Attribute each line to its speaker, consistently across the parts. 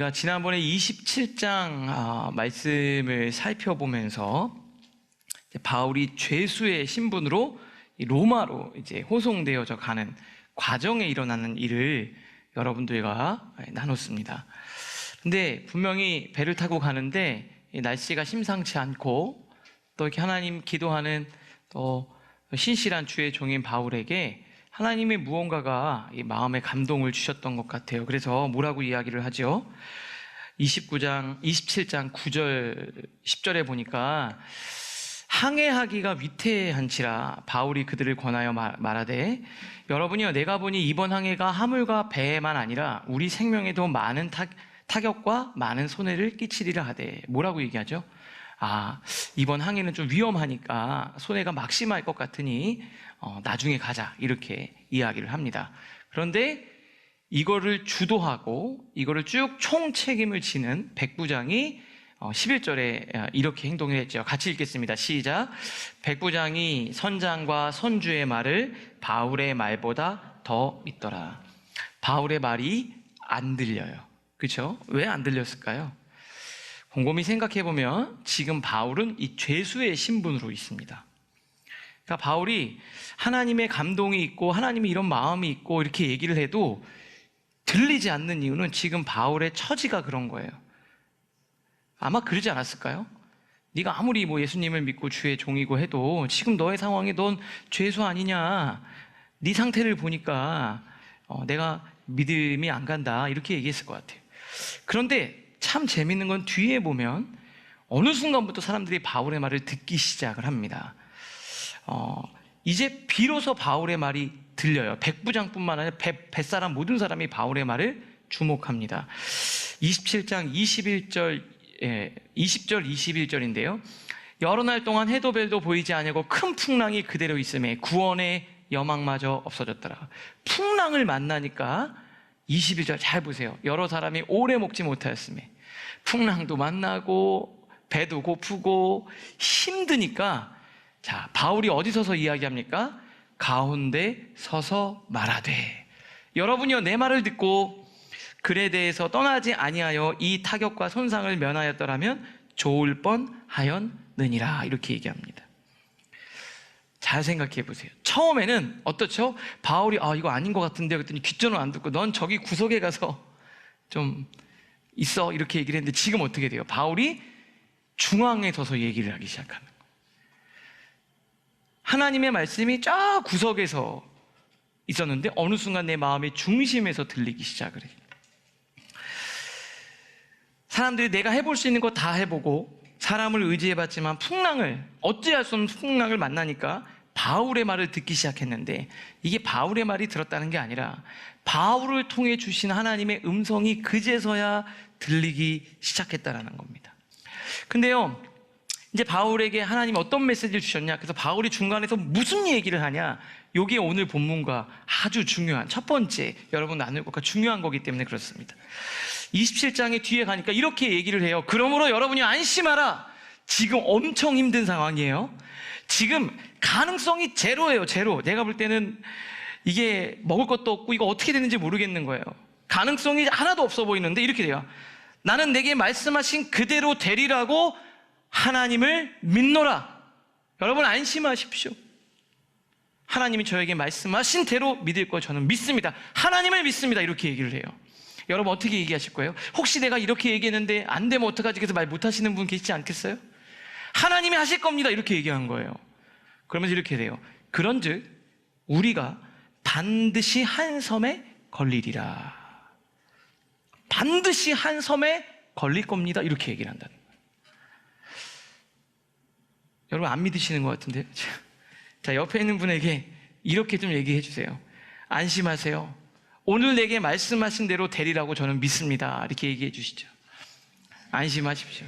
Speaker 1: 우리가 지난번에 27장 말씀을 살펴보면서 바울이 죄수의 신분으로 로마로 이제 호송되어져 가는 과정에 일어나는 일을 여러분들과 나눴습니다. 근데 분명히 배를 타고 가는데 날씨가 심상치 않고 또 이렇게 하나님 기도하는 또 신실한 주의 종인 바울에게 하나님의 무언가가 이 마음에 감동을 주셨던 것 같아요. 그래서 뭐라고 이야기를 하죠? 27장 9절 10절에 보니까 항해하기가 위태한지라 바울이 그들을 권하여 말하되 여러분이여 내가 보니 이번 항해가 화물과 배에만 아니라 우리 생명에도 많은 타격과 많은 손해를 끼치리라 하되 뭐라고 얘기하죠? 이번 항해는 좀 위험하니까 손해가 막심할 것 같으니 나중에 가자 이렇게 이야기를 합니다. 그런데 이거를 주도하고 이거를 쭉 총책임을 지는 백부장이 11절에 이렇게 행동을 했죠. 같이 읽겠습니다. 시작. 백부장이 선장과 선주의 말을 바울의 말보다 더 믿더라. 바울의 말이 안 들려요. 그렇죠? 왜 안 들렸을까요? 곰곰이 생각해보면 지금 바울은 이 죄수의 신분으로 있습니다. 그러니까 바울이 하나님의 감동이 있고 하나님의 이런 마음이 있고 이렇게 얘기를 해도 들리지 않는 이유는 지금 바울의 처지가 그런 거예요. 아마 그러지 않았을까요? 네가 아무리 예수님을 믿고 주의 종이고 해도 지금 너의 상황에 넌 죄수 아니냐, 네 상태를 보니까 내가 믿음이 안 간다 이렇게 얘기했을 것 같아요. 그런데 참 재밌는 건 뒤에 보면 어느 순간부터 사람들이 바울의 말을 듣기 시작을 합니다. 이제 비로소 바울의 말이 들려요. 백부장뿐만 아니라 뱃사람 모든 사람이 바울의 말을 주목합니다. 27장 20절 21절인데요. 여러 날 동안 해도 별도 보이지 아니하고 큰 풍랑이 그대로 있음에 구원의 여망마저 없어졌더라. 풍랑을 만나니까 21절 잘 보세요. 여러 사람이 오래 먹지 못하였음에 풍랑도 만나고 배도 고프고 힘드니까 자, 바울이 어디 서서 이야기합니까? 가운데 서서 말하되 여러분이여 내 말을 듣고 글에 대해서 떠나지 아니하여 이 타격과 손상을 면하였더라면 좋을 뻔하였느니라 이렇게 얘기합니다. 잘 생각해 보세요. 처음에는 어떻죠? 바울이 이거 아닌 것 같은데 그랬더니 귓전을 안 듣고 넌 저기 구석에 가서 좀 있어 이렇게 얘기를 했는데 지금 어떻게 돼요? 바울이 중앙에 서서 얘기를 하기 시작하는 거예요. 하나님의 말씀이 쫙 구석에서 있었는데 어느 순간 내 마음의 중심에서 들리기 시작을 해요. 사람들이 내가 해볼 수 있는 거 다 해보고 사람을 의지해봤지만 어찌할 수 없는 풍랑을 만나니까 바울의 말을 듣기 시작했는데 이게 바울의 말이 들었다는 게 아니라 바울을 통해 주신 하나님의 음성이 그제서야 들리기 시작했다는 겁니다. 근데요, 이제 바울에게 하나님이 어떤 메시지를 주셨냐? 그래서 바울이 중간에서 무슨 얘기를 하냐? 이게 오늘 본문과 아주 중요한 첫 번째 여러분 나눌 것과 중요한 거기 때문에 그렇습니다. 27장의 뒤에 가니까 이렇게 얘기를 해요. 그러므로 여러분이 안심하라. 지금 엄청 힘든 상황이에요. 지금 가능성이 제로예요. 제로. 내가 볼 때는 이게 먹을 것도 없고 이거 어떻게 되는지 모르겠는 거예요. 가능성이 하나도 없어 보이는데 이렇게 돼요. 나는 내게 말씀하신 그대로 되리라고 하나님을 믿노라. 여러분 안심하십시오. 하나님이 저에게 말씀하신 대로 믿을 거 저는 믿습니다. 하나님을 믿습니다. 이렇게 얘기를 해요. 여러분 어떻게 얘기하실 거예요? 혹시 내가 이렇게 얘기했는데 안 되면 어떡하지? 그래서 말 못하시는 분 계시지 않겠어요? 하나님이 하실 겁니다. 이렇게 얘기한 거예요. 그러면서 이렇게 돼요. 그런즉 우리가 반드시 한 섬에 걸리리라. 반드시 한 섬에 걸릴 겁니다. 이렇게 얘기를 한다는 거예요. 여러분 안 믿으시는 것 같은데요? 자, 옆에 있는 분에게 이렇게 좀 얘기해 주세요. 안심하세요. 오늘 내게 말씀하신 대로 되리라고 저는 믿습니다. 이렇게 얘기해 주시죠. 안심하십시오.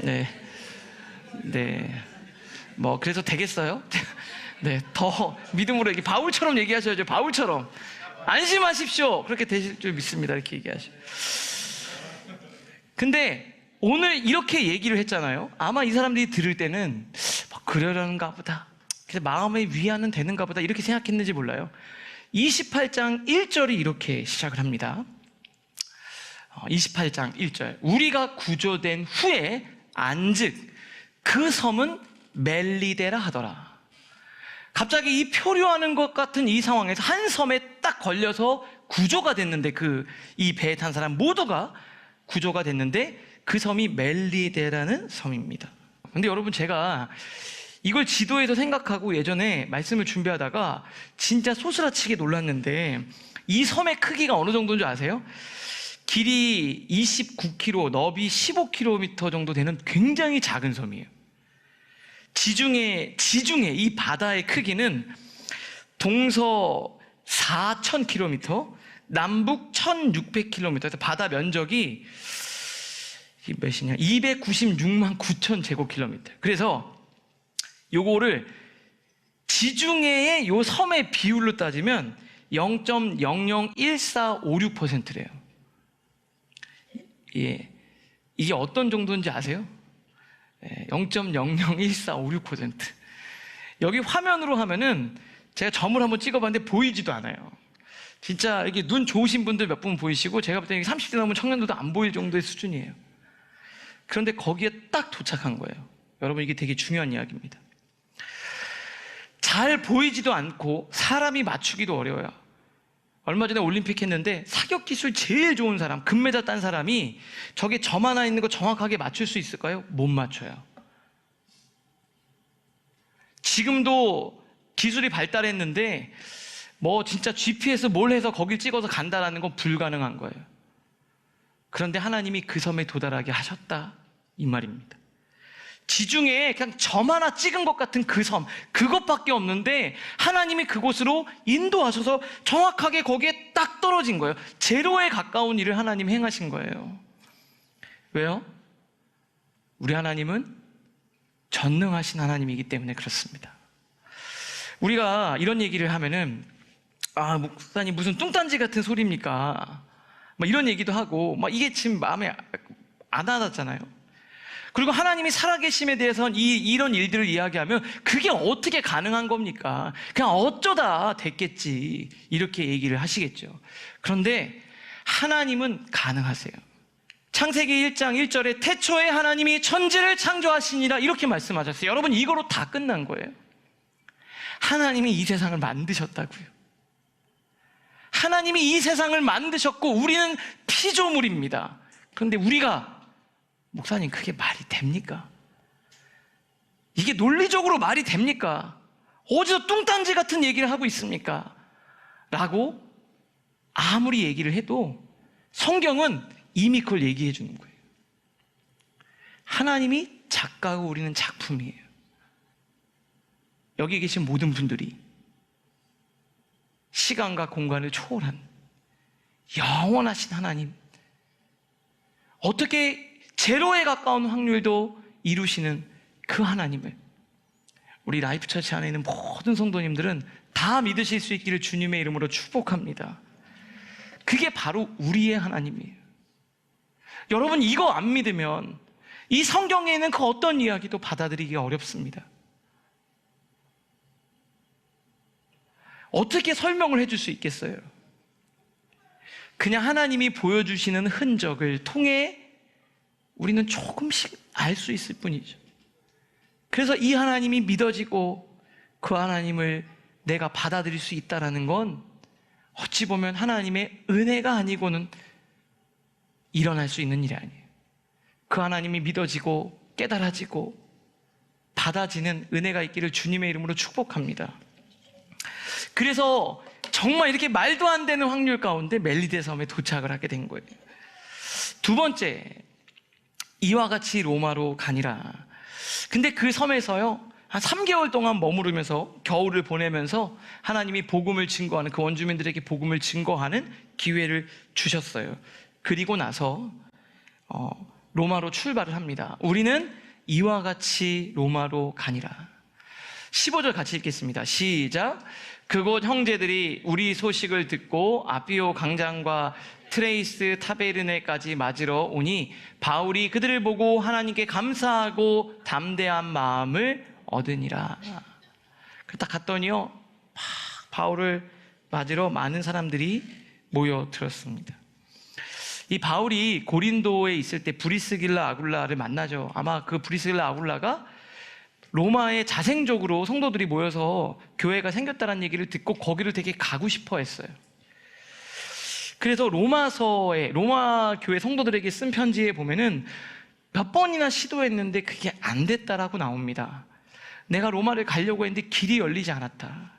Speaker 1: 네. 그래서 되겠어요? 네. 더 믿음으로 바울처럼 얘기하셔야죠. 바울처럼. 안심하십시오. 그렇게 되실 줄 믿습니다. 이렇게 얘기하셔. 근데 오늘 이렇게 얘기를 했잖아요. 아마 이 사람들이 들을 때는 그러려는가 보다. 그래서 마음의 위안은 되는가 보다. 이렇게 생각했는지 몰라요. 28장 1절이 이렇게 시작을 합니다. 28장 1절. 우리가 구조된 후에 안즉 그 섬은 멜리데라 하더라. 갑자기 이 표류하는 것 같은 이 상황에서 한 섬에 딱 걸려서 구조가 됐는데, 이 배에 탄 사람 모두가 구조가 됐는데 그 섬이 멜리데라는 섬입니다. 근데 여러분, 제가 이걸 지도에서 생각하고 예전에 말씀을 준비하다가 진짜 소스라치게 놀랐는데, 이 섬의 크기가 어느 정도인 줄 아세요? 길이 29km, 너비 15km 정도 되는 굉장히 작은 섬이에요. 지중해 이 바다의 크기는 동서 4,000km, 남북 1,600km, 바다 면적이 몇이냐? 296만 9천 제곱킬로미터. 그래서 요거를 지중해의 요 섬의 비율로 따지면 0.001456%래요. 예. 이게 어떤 정도인지 아세요? 0.001456%. 여기 화면으로 하면은 제가 점을 한번 찍어봤는데 보이지도 않아요. 진짜 이렇게 눈 좋으신 분들 몇 분 보이시고, 제가 볼 때는 30대 넘은 청년들도 안 보일 정도의 수준이에요. 그런데 거기에 딱 도착한 거예요. 여러분, 이게 되게 중요한 이야기입니다. 잘 보이지도 않고 사람이 맞추기도 어려워요. 얼마 전에 올림픽 했는데 사격 기술 제일 좋은 사람, 금메달 딴 사람이 저게 점 하나 있는 거 정확하게 맞출 수 있을까요? 못 맞춰요. 지금도 기술이 발달했는데 진짜 GPS 뭘 해서 거길 찍어서 간다라는 건 불가능한 거예요. 그런데 하나님이 그 섬에 도달하게 하셨다, 이 말입니다. 지중해에 그냥 점 하나 찍은 것 같은 그 섬, 그것밖에 없는데 하나님이 그곳으로 인도하셔서 정확하게 거기에 딱 떨어진 거예요. 제로에 가까운 일을 하나님 행하신 거예요. 왜요? 우리 하나님은 전능하신 하나님이기 때문에 그렇습니다. 우리가 이런 얘기를 하면은, 목사님 무슨 뚱딴지 같은 소리입니까? 이런 얘기도 하고, 이게 지금 마음에 안 와닿잖아요. 그리고 하나님이 살아계심에 대해서는 이런 일들을 이야기하면 그게 어떻게 가능한 겁니까? 그냥 어쩌다 됐겠지, 이렇게 얘기를 하시겠죠. 그런데 하나님은 가능하세요. 창세기 1장 1절에 태초에 하나님이 천지를 창조하시니라, 이렇게 말씀하셨어요. 여러분, 이거로 다 끝난 거예요. 하나님이 이 세상을 만드셨다고요. 하나님이 이 세상을 만드셨고 우리는 피조물입니다. 그런데 우리가, 목사님 그게 말이 됩니까? 이게 논리적으로 말이 됩니까? 어디서 뚱딴지 같은 얘기를 하고 있습니까? 라고 아무리 얘기를 해도 성경은 이미 그걸 얘기해 주는 거예요. 하나님이 작가고 우리는 작품이에요. 여기 계신 모든 분들이 시간과 공간을 초월한 영원하신 하나님, 어떻게 제로에 가까운 확률도 이루시는 그 하나님을 우리 라이프처치 안에 있는 모든 성도님들은 다 믿으실 수 있기를 주님의 이름으로 축복합니다. 그게 바로 우리의 하나님이에요. 여러분, 이거 안 믿으면 이 성경에 있는 그 어떤 이야기도 받아들이기 어렵습니다. 어떻게 설명을 해줄 수 있겠어요? 그냥 하나님이 보여주시는 흔적을 통해 우리는 조금씩 알 수 있을 뿐이죠. 그래서 이 하나님이 믿어지고 그 하나님을 내가 받아들일 수 있다는 건 어찌 보면 하나님의 은혜가 아니고는 일어날 수 있는 일이 아니에요. 그 하나님이 믿어지고 깨달아지고 받아지는 은혜가 있기를 주님의 이름으로 축복합니다. 그래서 정말 이렇게 말도 안 되는 확률 가운데 멜리데 섬에 도착을 하게 된 거예요. 두 번째, 이와 같이 로마로 가니라. 근데 그 섬에서요, 한 3개월 동안 머무르면서 겨울을 보내면서 하나님이 복음을 증거하는, 그 원주민들에게 복음을 증거하는 기회를 주셨어요. 그리고 나서 로마로 출발을 합니다. 우리는 이와 같이 로마로 가니라. 15절 같이 읽겠습니다. 시작. 그곳 형제들이 우리 소식을 듣고 아피오 강장과 트레이스 타베르네까지 맞으러 오니 바울이 그들을 보고 하나님께 감사하고 담대한 마음을 얻으니라. 딱 갔더니요, 바울을 맞으러 많은 사람들이 모여들었습니다. 이 바울이 고린도에 있을 때 브리스길라 아굴라를 만나죠. 아마 그 브리스길라 아굴라가 로마에 자생적으로 성도들이 모여서 교회가 생겼다는 얘기를 듣고 거기를 되게 가고 싶어 했어요. 그래서 로마 교회 성도들에게 쓴 편지에 보면은 몇 번이나 시도했는데 그게 안 됐다라고 나옵니다. 내가 로마를 가려고 했는데 길이 열리지 않았다.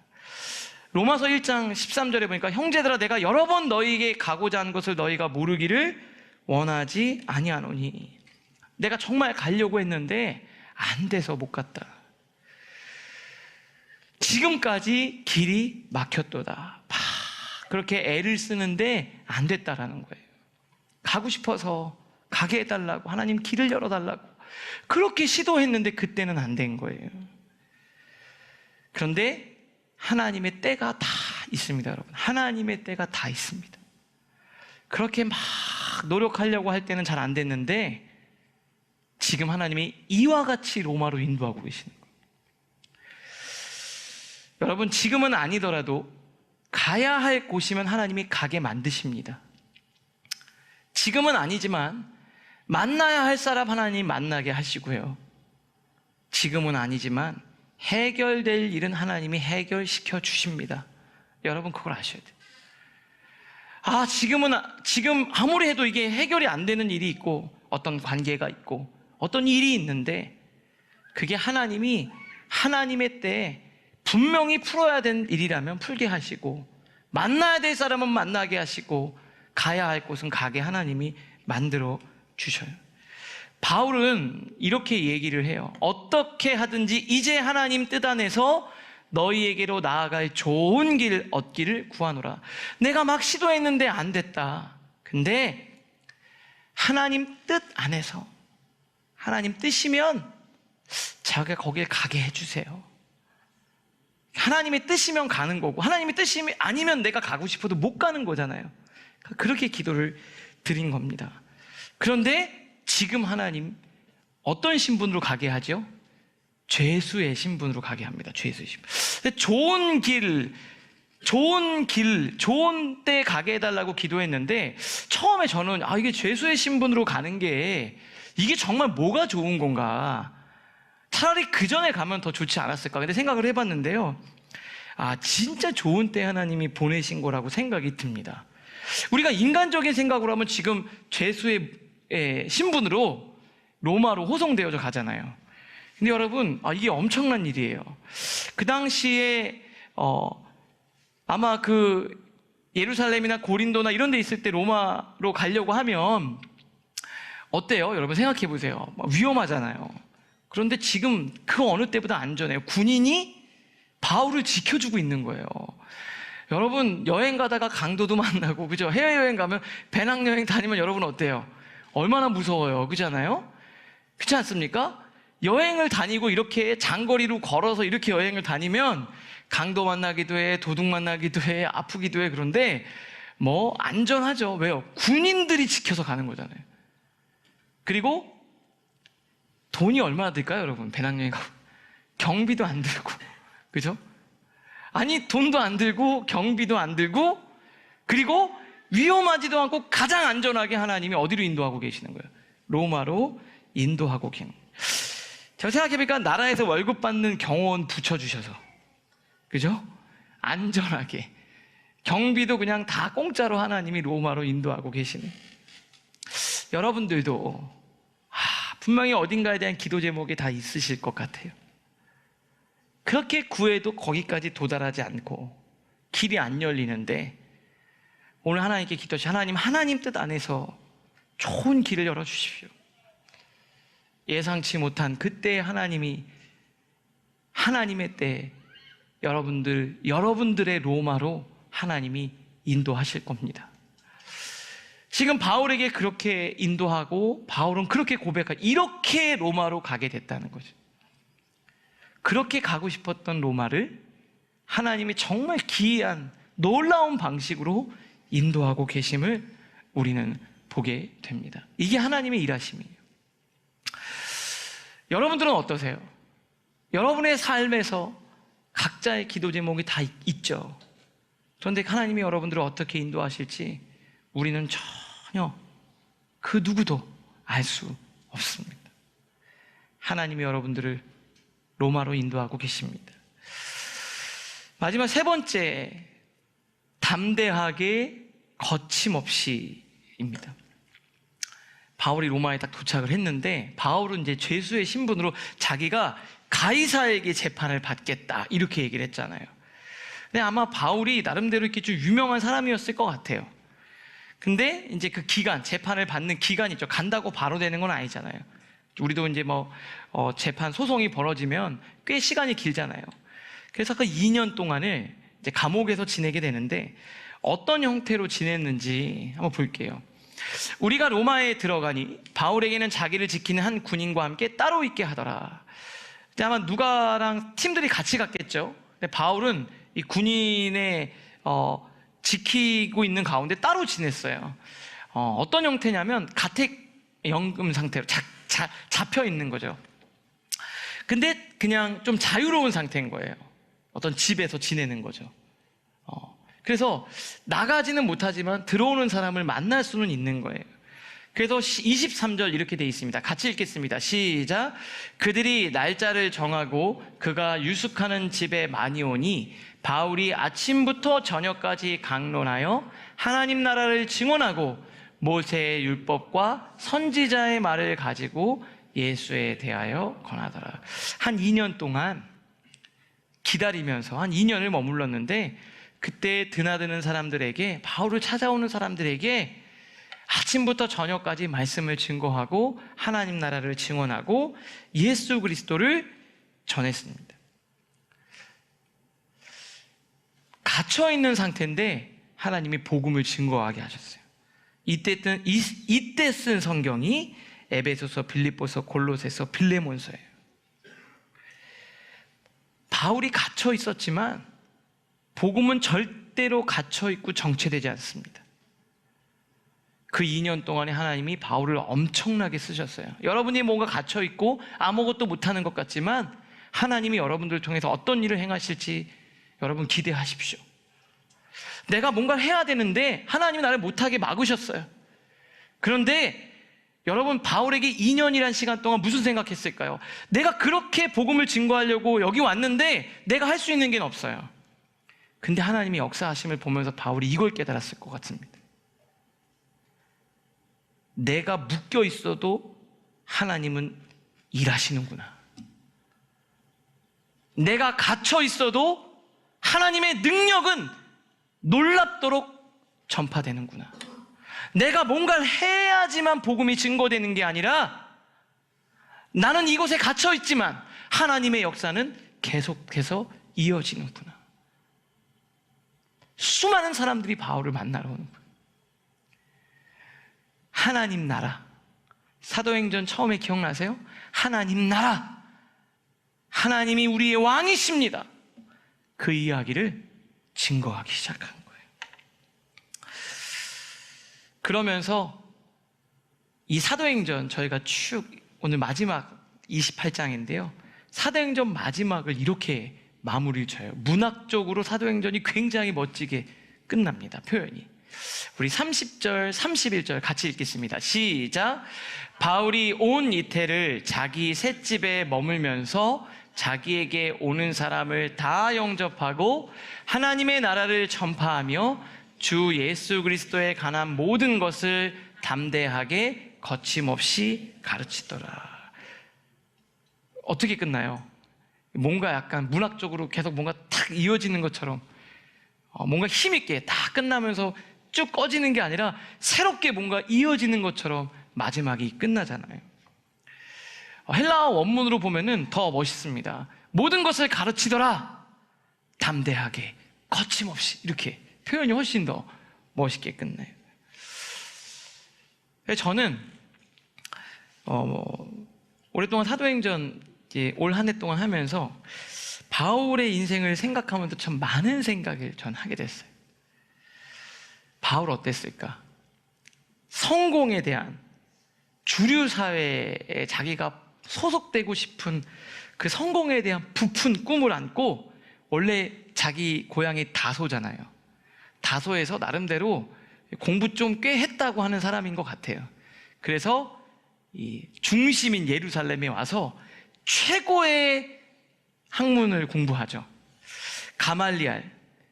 Speaker 1: 로마서 1장 13절에 보니까 형제들아 내가 여러 번 너희에게 가고자 한 것을 너희가 모르기를 원하지 아니하노니 내가 정말 가려고 했는데 안 돼서 못 갔다. 지금까지 길이 막혔도다. 그렇게 애를 쓰는데 안 됐다라는 거예요. 가고 싶어서 가게 해달라고, 하나님 길을 열어달라고 그렇게 시도했는데 그때는 안 된 거예요. 그런데 하나님의 때가 다 있습니다, 여러분. 하나님의 때가 다 있습니다. 그렇게 막 노력하려고 할 때는 잘 안 됐는데 지금 하나님이 이와 같이 로마로 인도하고 계시는 거예요. 여러분, 지금은 아니더라도 가야 할 곳이면 하나님이 가게 만드십니다. 지금은 아니지만 만나야 할 사람 하나님 만나게 하시고요. 지금은 아니지만 해결될 일은 하나님이 해결시켜 주십니다. 여러분 그걸 아셔야 돼요. 지금 아무리 해도 이게 해결이 안 되는 일이 있고 어떤 관계가 있고 어떤 일이 있는데 그게 하나님이 하나님의 때에 분명히 풀어야 될 일이라면 풀게 하시고 만나야 될 사람은 만나게 하시고 가야 할 곳은 가게 하나님이 만들어 주셔요. 바울은 이렇게 얘기를 해요. 어떻게 하든지 이제 하나님 뜻 안에서 너희에게로 나아갈 좋은 길 얻기를 구하노라. 내가 막 시도했는데 안 됐다. 근데 하나님 뜻 안에서 하나님 뜻이면 자기가 거길 가게 해주세요. 하나님의 뜻이면 가는 거고 하나님의 뜻이 아니면 내가 가고 싶어도 못 가는 거잖아요. 그렇게 기도를 드린 겁니다. 그런데 지금 하나님 어떤 신분으로 가게 하죠? 죄수의 신분으로 가게 합니다. 죄수의 신분. 좋은 때 가게 해달라고 기도했는데 처음에 저는 이게 죄수의 신분으로 가는 게 이게 정말 뭐가 좋은 건가? 차라리 그 전에 가면 더 좋지 않았을까? 근데 생각을 해봤는데요. 진짜 좋은 때 하나님이 보내신 거라고 생각이 듭니다. 우리가 인간적인 생각으로 하면 지금 죄수의 신분으로 로마로 호송되어져 가잖아요. 근데 여러분, 이게 엄청난 일이에요. 그 당시에 아마 그 예루살렘이나 고린도나 이런 데 있을 때 로마로 가려고 하면 어때요? 여러분 생각해 보세요. 위험하잖아요. 그런데 지금 그 어느 때보다 안전해요. 군인이 바울을 지켜주고 있는 거예요. 여러분 여행 가다가 강도도 만나고, 그죠? 해외여행 가면 배낭여행 다니면 여러분 어때요? 얼마나 무서워요, 그잖아요? 그렇지 않습니까? 여행을 다니고 이렇게 장거리로 걸어서 이렇게 여행을 다니면 강도 만나기도 해, 도둑 만나기도 해, 아프기도 해. 그런데 안전하죠. 왜요? 군인들이 지켜서 가는 거잖아요. 그리고 돈이 얼마나 들까요, 여러분? 배낭여행 가고 경비도 안 들고, 그죠? 돈도 안 들고 경비도 안 들고, 그리고 위험하지도 않고 가장 안전하게 하나님이 어디로 인도하고 계시는 거예요? 로마로 인도하고 계신. 제가 생각해보니까 나라에서 월급 받는 경호원 붙여주셔서, 그죠? 안전하게 경비도 그냥 다 공짜로 하나님이 로마로 인도하고 계시는. 여러분들도 분명히 어딘가에 대한 기도 제목이 다 있으실 것 같아요. 그렇게 구해도 거기까지 도달하지 않고 길이 안 열리는데 오늘 하나님께 기도하시, 하나님 뜻 안에서 좋은 길을 열어주십시오. 예상치 못한 그때 하나님의 때 여러분들의 로마로 하나님이 인도하실 겁니다. 지금 바울에게 그렇게 인도하고 바울은 그렇게 고백하고 이렇게 로마로 가게 됐다는 거죠. 그렇게 가고 싶었던 로마를 하나님이 정말 기이한 놀라운 방식으로 인도하고 계심을 우리는 보게 됩니다. 이게 하나님의 일하심이에요. 여러분들은 어떠세요? 여러분의 삶에서 각자의 기도 제목이 다 있죠. 그런데 하나님이 여러분들을 어떻게 인도하실지 우리는 전혀 그 누구도 알 수 없습니다. 하나님이 여러분들을 로마로 인도하고 계십니다. 마지막 세 번째, 담대하게 거침없이입니다. 바울이 로마에 딱 도착을 했는데, 바울은 이제 죄수의 신분으로 자기가 가이사에게 재판을 받겠다 이렇게 얘기를 했잖아요. 근데 아마 바울이 나름대로 이렇게 좀 유명한 사람이었을 것 같아요. 근데 이제 그 기간, 재판을 받는 기간이 있죠. 간다고 바로 되는 건 아니잖아요. 우리도 이제 재판 소송이 벌어지면 꽤 시간이 길잖아요. 그래서 그 2년 동안을 이제 감옥에서 지내게 되는데, 어떤 형태로 지냈는지 한번 볼게요. 우리가 로마에 들어가니 바울에게는 자기를 지키는 한 군인과 함께 따로 있게 하더라. 근데 아마 누가랑 팀들이 같이 갔겠죠. 근데 바울은 이 군인의 지키고 있는 가운데 따로 지냈어요. 어떤 형태냐면 가택연금 상태로 잡혀 있는 거죠. 근데 그냥 좀 자유로운 상태인 거예요. 어떤 집에서 지내는 거죠. 그래서 나가지는 못하지만 들어오는 사람을 만날 수는 있는 거예요. 그래서 23절 이렇게 돼 있습니다. 같이 읽겠습니다. 시작. 그들이 날짜를 정하고 그가 유숙하는 집에 많이 오니 바울이 아침부터 저녁까지 강론하여 하나님 나라를 증언하고 모세의 율법과 선지자의 말을 가지고 예수에 대하여 권하더라. 한 2년 동안 기다리면서 한 2년을 머물렀는데, 그때 드나드는 사람들에게, 바울을 찾아오는 사람들에게 아침부터 저녁까지 말씀을 증거하고 하나님 나라를 증언하고 예수 그리스도를 전했습니다. 갇혀있는 상태인데 하나님이 복음을 증거하게 하셨어요. 이때 쓴 성경이 에베소서, 빌립보서, 골로새서, 빌레몬서예요. 바울이 갇혀 있었지만 복음은 절대로 갇혀 있고 정체되지 않습니다. 그 2년 동안에 하나님이 바울을 엄청나게 쓰셨어요. 여러분이 뭔가 갇혀 있고 아무것도 못하는 것 같지만 하나님이 여러분들을 통해서 어떤 일을 행하실지 여러분 기대하십시오. 내가 뭔가를 해야 되는데 하나님이 나를 못하게 막으셨어요. 그런데 여러분, 바울에게 2년이란 시간 동안 무슨 생각했을까요? 내가 그렇게 복음을 증거하려고 여기 왔는데 내가 할 수 있는 게 없어요. 근데 하나님이 역사하심을 보면서 바울이 이걸 깨달았을 것 같습니다. 내가 묶여 있어도 하나님은 일하시는구나. 내가 갇혀 있어도 하나님의 능력은 놀랍도록 전파되는구나. 내가 뭔가를 해야지만 복음이 증거되는 게 아니라 나는 이곳에 갇혀 있지만 하나님의 역사는 계속해서 이어지는구나. 수많은 사람들이 바울을 만나러 오는 거예요. 하나님 나라, 사도행전 처음에 기억나세요? 하나님 나라, 하나님이 우리의 왕이십니다. 그 이야기를 증거하기 시작한 거예요. 그러면서 이 사도행전, 저희가 쭉 오늘 마지막 28장인데요 사도행전 마지막을 이렇게 마무리를 쳐요. 문학적으로 사도행전이 굉장히 멋지게 끝납니다. 표현이. 우리 30절, 31절 같이 읽겠습니다. 시작. 바울이 온 이태를 자기 셋집에 머물면서 자기에게 오는 사람을 다 영접하고 하나님의 나라를 전파하며 주 예수 그리스도에 관한 모든 것을 담대하게 거침없이 가르치더라. 어떻게 끝나요? 뭔가 약간 문학적으로 계속 뭔가 탁 이어지는 것처럼 뭔가 힘있게 다 끝나면서 쭉 꺼지는 게 아니라 새롭게 뭔가 이어지는 것처럼 마지막이 끝나잖아요. 헬라어 원문으로 보면은 더 멋있습니다. 모든 것을 가르치더라. 담대하게 거침없이, 이렇게 표현이 훨씬 더 멋있게 끝나요. 저는 오랫동안 사도행전 올 한 해 동안 하면서 바울의 인생을 생각하면서 참 많은 생각을 전 하게 됐어요. 바울 어땠을까? 성공에 대한, 주류 사회에 자기가 소속되고 싶은 그 성공에 대한 부푼 꿈을 안고, 원래 자기 고향이 다소잖아요. 다소에서 나름대로 공부 좀 꽤 했다고 하는 사람인 것 같아요. 그래서 이 중심인 예루살렘에 와서 최고의 학문을 공부하죠. 가말리알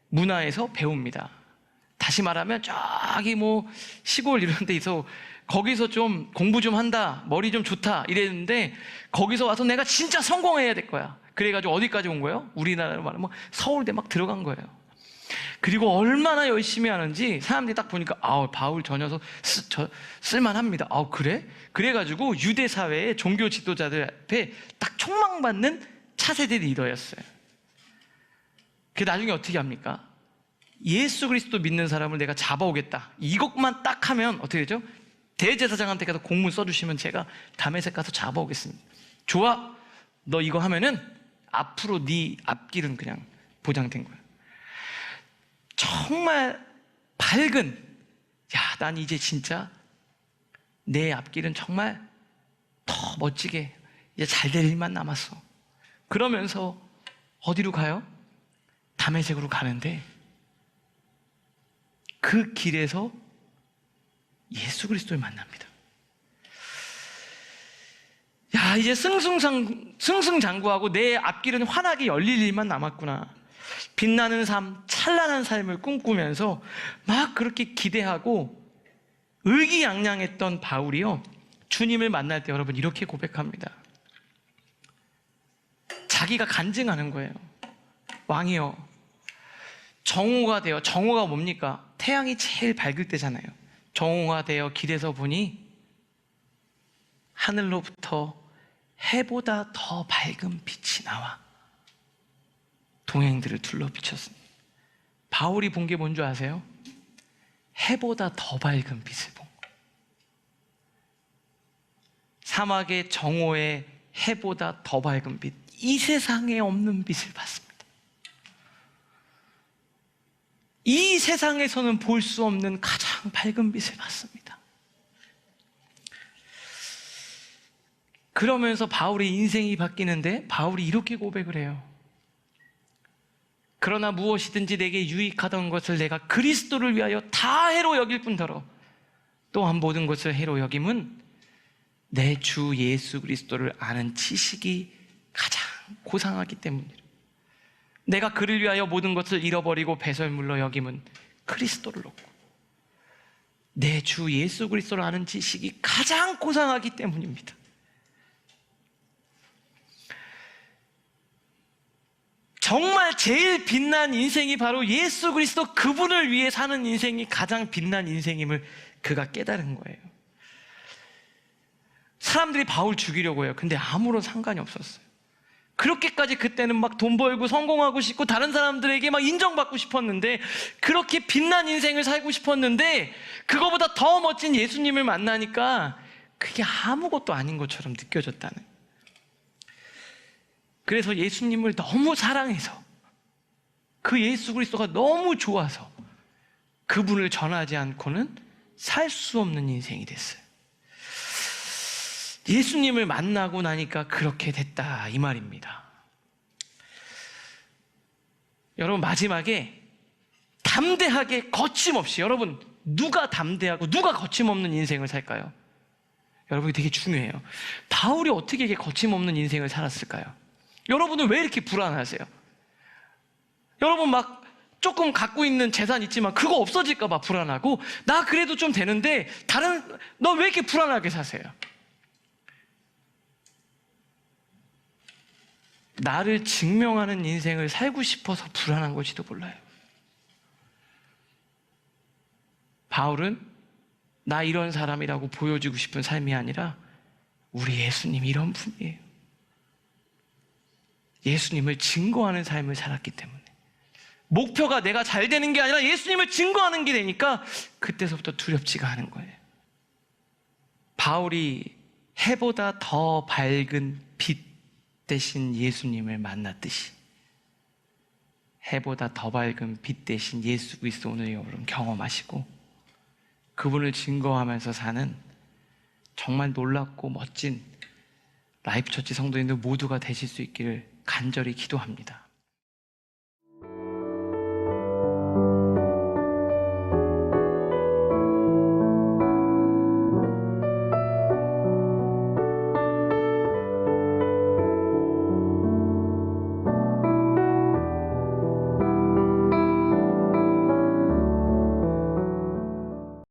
Speaker 1: 문화에서 배웁니다. 다시 말하면 저기 뭐 시골 이런 데서 거기서 좀 공부 좀 한다, 머리 좀 좋다 이랬는데 거기서 와서 내가 진짜 성공해야 될 거야. 그래가지고 어디까지 온 거예요? 우리나라로 말하면 서울대 막 들어간 거예요. 그리고 얼마나 열심히 하는지 사람들이 딱 보니까 바울 저 녀석 쓸만합니다. 그래? 그래가지고 유대 사회의 종교 지도자들 앞에 딱 촉망받는 차세대 리더였어요. 그 나중에 어떻게 합니까? 예수 그리스도 믿는 사람을 내가 잡아오겠다. 이것만 딱 하면 어떻게 되죠? 대제사장한테 가서 공문 써주시면 제가 다메섹 가서 잡아오겠습니다. 좋아, 너 이거 하면은 앞으로 네 앞길은 그냥 보장된 거야. 정말 밝은, 난 이제 진짜 내 앞길은 정말 더 멋지게 이제 잘 될 일만 남았어. 그러면서 어디로 가요? 다메섹으로 가는데 그 길에서 예수 그리스도를 만납니다. 이제 승승장구하고 내 앞길은 환하게 열릴 일만 남았구나. 빛나는 삶, 찬란한 삶을 꿈꾸면서 막 그렇게 기대하고 의기양양했던 바울이요, 주님을 만날 때 여러분 이렇게 고백합니다. 자기가 간증하는 거예요. 왕이요, 정오가 되어, 정오가 뭡니까? 태양이 제일 밝을 때잖아요. 정오가 되어 길에서 보니 하늘로부터 해보다 더 밝은 빛이 나와 동행들을 둘러 비쳤습니다. 바울이 본 게 뭔 줄 아세요? 해보다 더 밝은 빛을 본 거예요. 사막의 정오의 해보다 더 밝은 빛, 이 세상에 없는 빛을 봤습니다. 이 세상에서는 볼 수 없는 가장 밝은 빛을 봤습니다. 그러면서 바울의 인생이 바뀌는데 바울이 이렇게 고백을 해요. 그러나 무엇이든지 내게 유익하던 것을 내가 그리스도를 위하여 다 해로 여길 뿐더러 또한 모든 것을 해로 여김은 내 주 예수 그리스도를 아는 지식이 가장 고상하기 때문이라. 내가 그를 위하여 모든 것을 잃어버리고 배설물로 여김은 그리스도를 얻고 내 주 예수 그리스도를 아는 지식이 가장 고상하기 때문입니다. 정말 제일 빛난 인생이 바로 예수 그리스도, 그분을 위해 사는 인생이 가장 빛난 인생임을 그가 깨달은 거예요. 사람들이 바울 죽이려고 해요. 근데 아무런 상관이 없었어요. 그렇게까지 그때는 막 돈 벌고 성공하고 싶고 다른 사람들에게 막 인정받고 싶었는데, 그렇게 빛난 인생을 살고 싶었는데 그거보다 더 멋진 예수님을 만나니까 그게 아무것도 아닌 것처럼 느껴졌다는. 그래서 예수님을 너무 사랑해서, 그 예수 그리스도가 너무 좋아서 그분을 전하지 않고는 살 수 없는 인생이 됐어요. 예수님을 만나고 나니까 그렇게 됐다, 이 말입니다. 여러분, 마지막에 담대하게 거침없이, 여러분 누가 담대하고 누가 거침없는 인생을 살까요? 여러분, 되게 중요해요. 바울이 어떻게 이렇게 거침없는 인생을 살았을까요? 여러분은 왜 이렇게 불안하세요? 여러분 막 조금 갖고 있는 재산 있지만 그거 없어질까 봐 불안하고, 나 그래도 좀 되는데 너 왜 이렇게 불안하게 사세요? 나를 증명하는 인생을 살고 싶어서 불안한 것지도 몰라요. 바울은 나 이런 사람이라고 보여주고 싶은 삶이 아니라 우리 예수님 이런 분이에요. 예수님을 증거하는 삶을 살았기 때문에, 목표가 내가 잘 되는 게 아니라 예수님을 증거하는 게 되니까 그때서부터 두렵지가 않은 거예요. 바울이 해보다 더 밝은 빛 대신 예수님을 만났듯이 해보다 더 밝은 빛 대신 예수 그리스도 오늘 여러분 경험하시고 그분을 증거하면서 사는 정말 놀랍고 멋진 라이프처치 성도님들 모두가 되실 수 있기를 간절히 기도합니다.